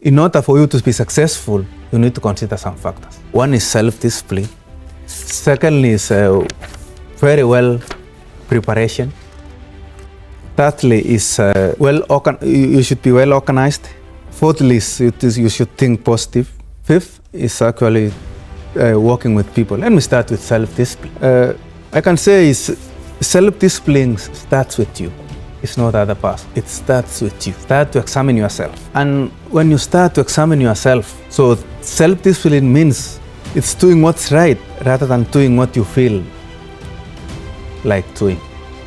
In order for you to be successful, you need to consider some factors. One is self-discipline. Secondly is very well preparation. Thirdly is you should be well organized. Fourthly is you should think positive. Fifth is actually working with people. Let me start with self-discipline. I can say is self-discipline starts with you. It's not the other person. It starts with you. Start to examine yourself. And when you start to examine yourself, so self-discipline means it's doing what's right rather than doing what you feel like doing.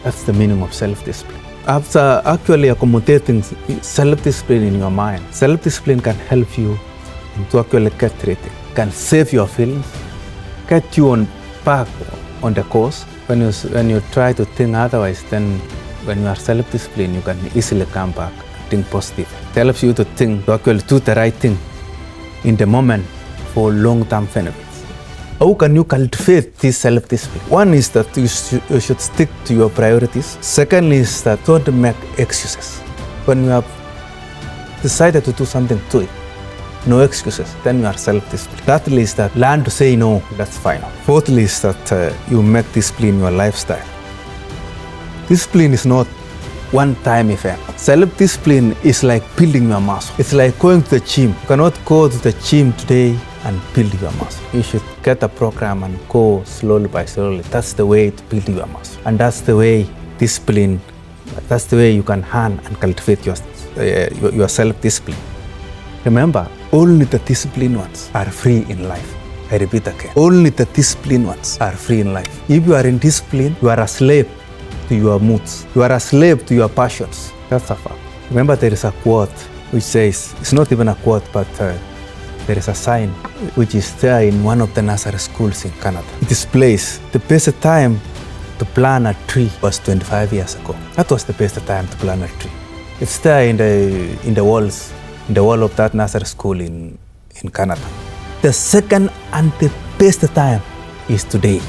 That's the meaning of self-discipline. After actually accommodating self-discipline in your mind, self-discipline can help you to actually get ready, can save your feelings, get you on back on the course. When you try to think otherwise, then when you are self-disciplined, you can easily come back and think positive. It helps you to think, to actually do the right thing in the moment for long-term benefits. How can you cultivate this self-discipline? One is that you should stick to your priorities. Secondly is that don't make excuses. When you have decided to do something, do it. No excuses, then you are self-disciplined. Thirdly is that learn to say no, that's fine. Fourthly is that you make discipline your lifestyle. Discipline is not one-time event. Self-discipline is like building your muscle. It's like going to the gym. You cannot go to the gym today and build your muscle. You should get a program and go slowly by slowly. That's the way to build your muscle. And that's the way discipline, that's the way you can learn and cultivate your self-discipline. Remember, only the disciplined ones are free in life. I repeat again. Only the disciplined ones are free in life. If you are in discipline, you are a slave to your moods. You are a slave to your passions. That's a fact. Remember, there is a quote which says, it's not even a quote, but there is a sign which is there in one of the nursery schools in Canada. It displays the best time to plant a tree was 25 years ago. That was the best time to plant a tree. It's there in the wall of that nursery school in Canada. The second and the best time is today.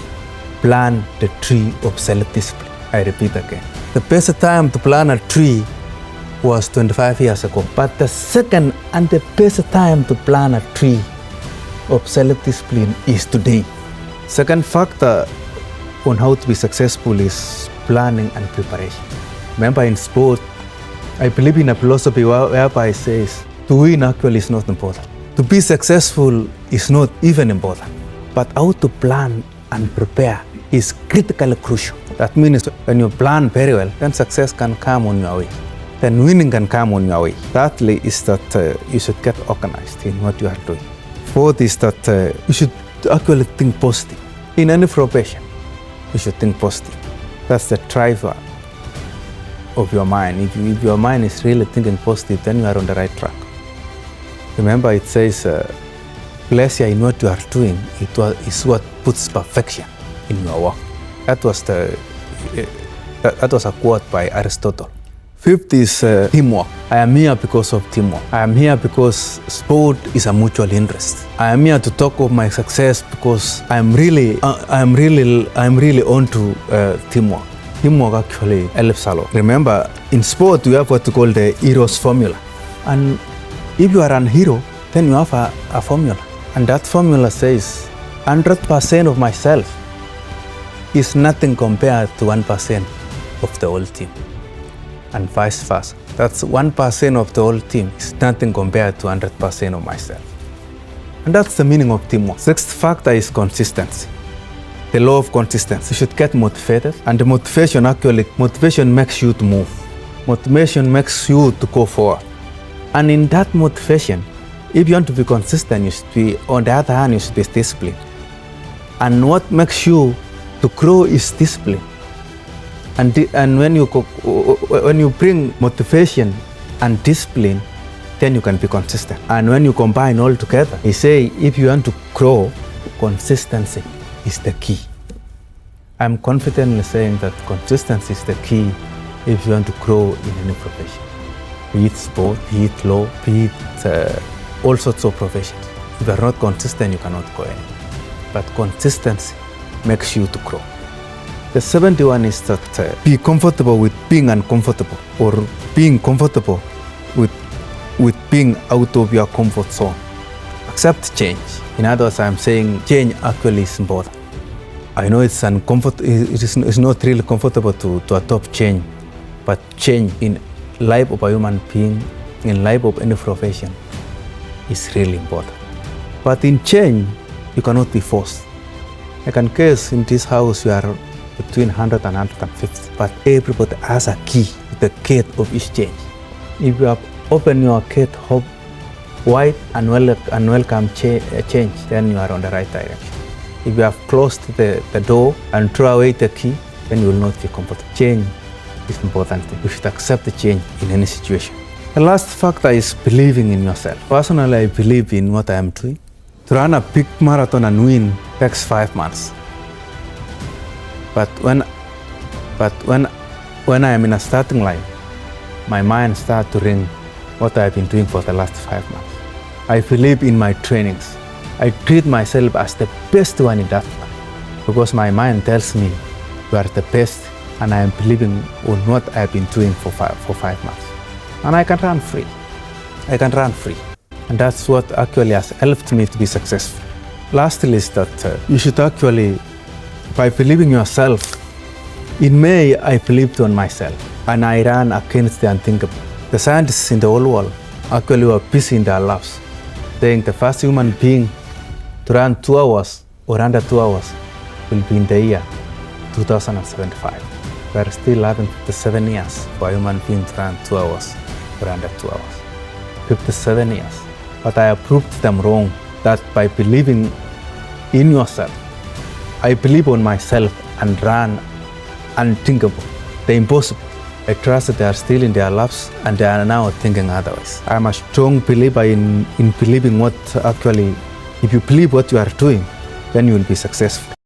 Plant the tree of self-discipline. I repeat again. The best time to plant a tree was 25 years ago. But the second and the best time to plant a tree of self-discipline is today. Second factor on how to be successful is planning and preparation. Remember, in sport, I believe in a philosophy whereby it says, to win actually is not important. To be successful is not even important. But how to plan and prepare is critically crucial. That means when you plan very well, then success can come on your way. Then winning can come on your way. Thirdly is that you should get organized in what you are doing. Fourth is that you should actually think positive. In any profession, you should think positive. That's the driver of your mind. If your mind is really thinking positive, then you are on the right track. Remember, it says, pleasure in what you are doing is what puts perfection in your work. That was a quote by Aristotle. Fifth is teamwork. I am here because of teamwork. I am here because sport is a mutual interest. I am here to talk of my success because I am really on to teamwork. Teamwork actually helps a lot. Remember, in sport you have what we call the hero's formula. And if you are an hero, then you have a formula. And that formula says 100% of myself is nothing compared to 1% of the whole team. And vice versa. That's 1% of the whole team is nothing compared to 100% of myself. And that's the meaning of teamwork. Sixth factor is consistency. The law of consistency. You should get motivated. And the motivation makes you to move. Motivation makes you to go forward. And in that motivation, if you want to be consistent, you should be, on the other hand, you should be disciplined. And what makes you to grow is discipline. And when you bring motivation and discipline, then you can be consistent. And when you combine all together, they say if you want to grow, consistency is the key. I'm confidently saying that consistency is the key if you want to grow in any profession. Be it sport, be it law, be it all sorts of professions. If you are not consistent, you cannot go anywhere. But consistency makes you to grow. The 71 is that be comfortable with being uncomfortable, or being comfortable with with being out of your comfort zone. Accept change. In other words, I'm saying change actually is important. I know it's it's not really comfortable to adopt change, but change in life of a human being, in life of any profession, is really important. But in change, you cannot be forced. I can guess in this house you are between 100 and 150, but everybody has a key, the gate of each change. If you have opened your gate wide and welcome change, then you are on the right direction. If you have closed the door and throw away the key, then you will not be comfortable. Change is important. You should accept the change in any situation. The last factor is believing in yourself. Personally, I believe in what I am doing. To run a big marathon and win takes 5 months. But when I am in a starting line, my mind starts to ring what I have been doing for the last 5 months. I believe in my trainings. I treat myself as the best one in that one, because my mind tells me you are the best, and I am believing on what I have been doing for 5 months. And I can run free. I can run free. And that's what actually has helped me to be successful. Lastly is that you should actually, by believing yourself, in May I believed on myself and I ran against the unthinkable. The scientists in the whole world actually were busy in their labs, saying the first human being to run 2 hours or under 2 hours will be in the year 2075. We are still having 57 years for a human being to run 2 hours or under 2 hours. 57 years. But I have proved them wrong, that by believing in yourself, I believe on myself and ran unthinkable, the impossible. I trust that they are still in their labs and they are now thinking otherwise. I am a strong believer in believing what actually, if you believe what you are doing, then you will be successful.